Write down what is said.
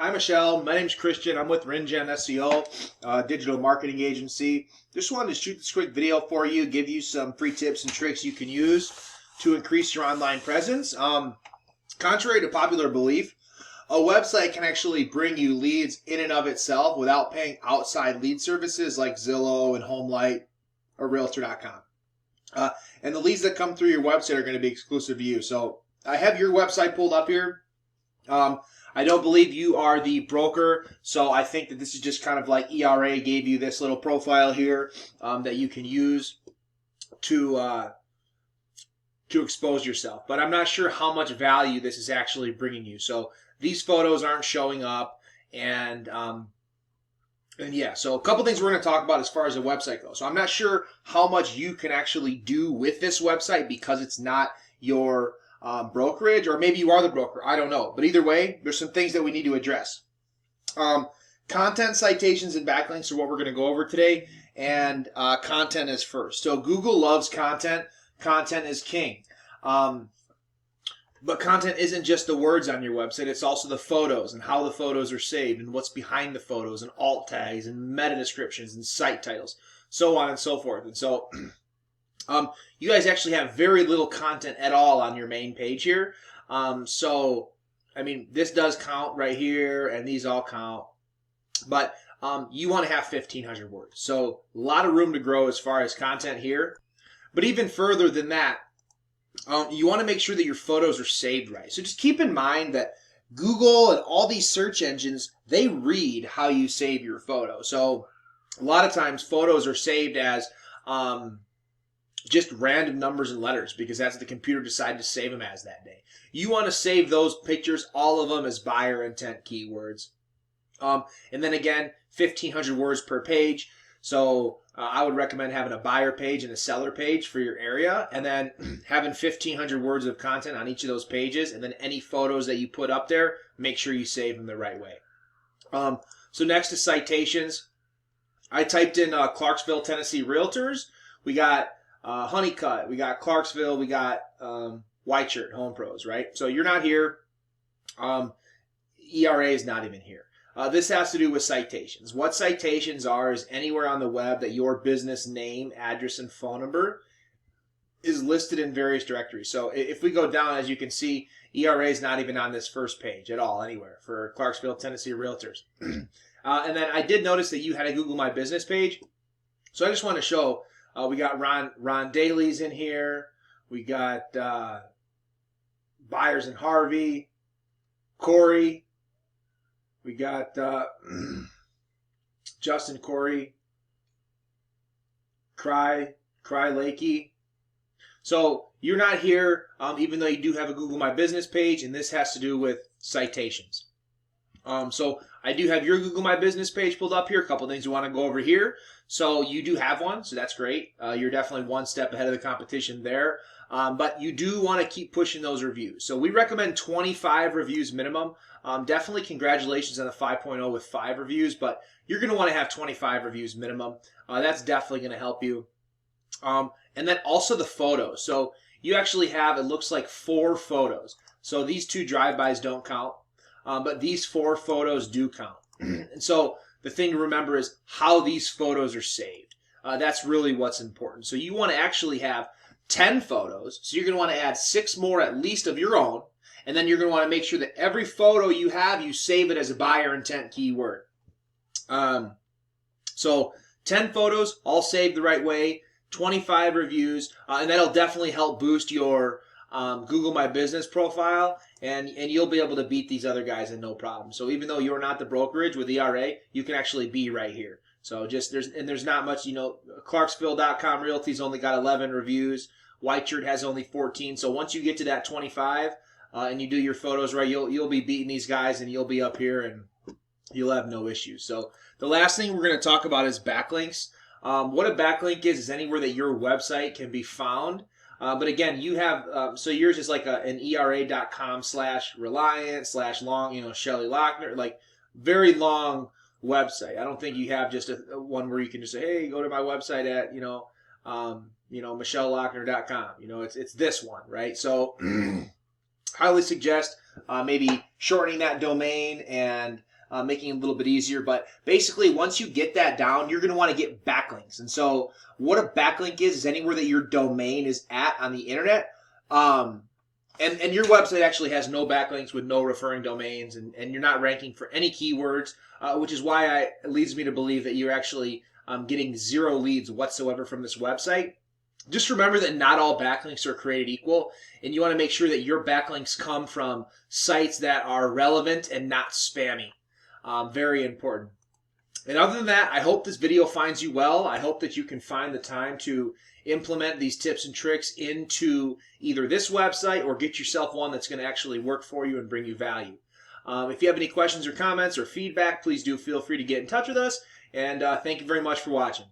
Hi, Michelle. My name's Christian. I'm with RenGen SEO, digital marketing agency. Just wanted to shoot this quick video for you, give you some free tips and tricks you can use to increase your online presence. Contrary to popular belief, a website can actually bring you leads in and of itself without paying outside lead services like Zillow and HomeLight or Realtor.com. And the leads that come through your website are going to be exclusive to you. So I have your website pulled up here. I don't believe you are the broker, so I think that this is just kind of like ERA gave you this little profile here that you can use to expose yourself. But I'm not sure how much value this is actually bringing you. So these photos aren't showing up, and yeah, so a couple things we're going to talk about as far as the website goes. So I'm not sure how much you can actually do with this website because it's not your brokerage, or maybe you are the broker. I don't know. But either way, there's some things that we need to address. Content, citations, and backlinks are what we're going to go over today, and content is first. So Google loves content. Content is king. But content isn't just the words on your website. It's also the photos and how the photos are saved and what's behind the photos and alt tags and meta descriptions and site titles, so on and so forth. And so you guys actually have very little content at all on your main page here. So, I mean, this does count right here, and these all count. But you want to have 1,500 words. So a lot of room to grow as far as content here. But even further than that, you want to make sure that your photos are saved right. So just keep in mind that Google and all these search engines, they read how you save your photo. So a lot of times photos are saved as just random numbers and letters because that's what the computer decided to save them as that day. You want to save those pictures, all of them, as buyer intent keywords. And then again, 1,500 words per page. So I would recommend having a buyer page and a seller page for your area, and then having 1,500 words of content on each of those pages, and then any photos that you put up there, make sure you save them the right way. So next is citations. I typed in Clarksville, Tennessee realtors. We got Honeycutt, we got Clarksville, we got White Shirt Home Pros, right? So you're not here. ERA is not even here. This has to do with citations. What citations are is anywhere on the web that your business name, address, and phone number is listed in various directories. So if we go down, as you can see, ERA is not even on this first page at all anywhere for Clarksville, Tennessee realtors. And then I did notice that you had a Google My Business page. So I just want to show, we got Ron Daly's in here. We got Byers and Harvey, Corey. We got Justin Corey, Cry Lakey. So you're not here, even though you do have a Google My Business page, and this has to do with citations. So I do have your Google My Business page pulled up here. A couple things we want to go over here. So you do have one, so that's great. You're definitely one step ahead of the competition there. But you do want to keep pushing those reviews. So we recommend 25 reviews minimum. Definitely congratulations on the 5.0 with 5 reviews, but you're going to want to have 25 reviews minimum. That's definitely going to help you. And then also the photos. So you actually have, it looks like 4 photos. So these 2 drive-bys don't count, but these 4 photos do count. And so the thing to remember is how these photos are saved. That's really what's important. So you want to actually have 10 photos. So you're going to want to add 6 more at least of your own. And then you're going to want to make sure that every photo you have, you save it as a buyer intent keyword. So 10 photos, all saved the right way, 25 reviews, and that'll definitely help boost your Google My Business profile, and you'll be able to beat these other guys in no problem. So even though you're not the brokerage with ERA, you can actually be right here. So there's not much, Clarksville.com Realty's only got 11 reviews. White Shirt has only 14. So once you get to that 25, and you do your photos right, you'll be beating these guys, and you'll be up here, and you'll have no issues. So the last thing we're going to talk about is backlinks. What a backlink is anywhere that your website can be found. But again, you have, so yours is like an era.com/reliant/long, Shelley Lochner, like very long website. I don't think you have just one where you can just say, hey, go to my website at, MichelleLochner.com. It's this one, right? So highly suggest maybe shortening that domain and making it a little bit easier. But basically, once you get that down, you're going to want to get backlinks. And so what a backlink is anywhere that your domain is at on the internet. And your website actually has no backlinks with no referring domains, and you're not ranking for any keywords, which is why it leads me to believe that you're actually getting 0 leads whatsoever from this website. Just remember that not all backlinks are created equal, and you want to make sure that your backlinks come from sites that are relevant and not spammy. Very important. And other than that, I hope this video finds you well. I hope that you can find the time to implement these tips and tricks into either this website or get yourself one that's going to actually work for you and bring you value. If you have any questions or comments or feedback, please do feel free to get in touch with us. And thank you very much for watching.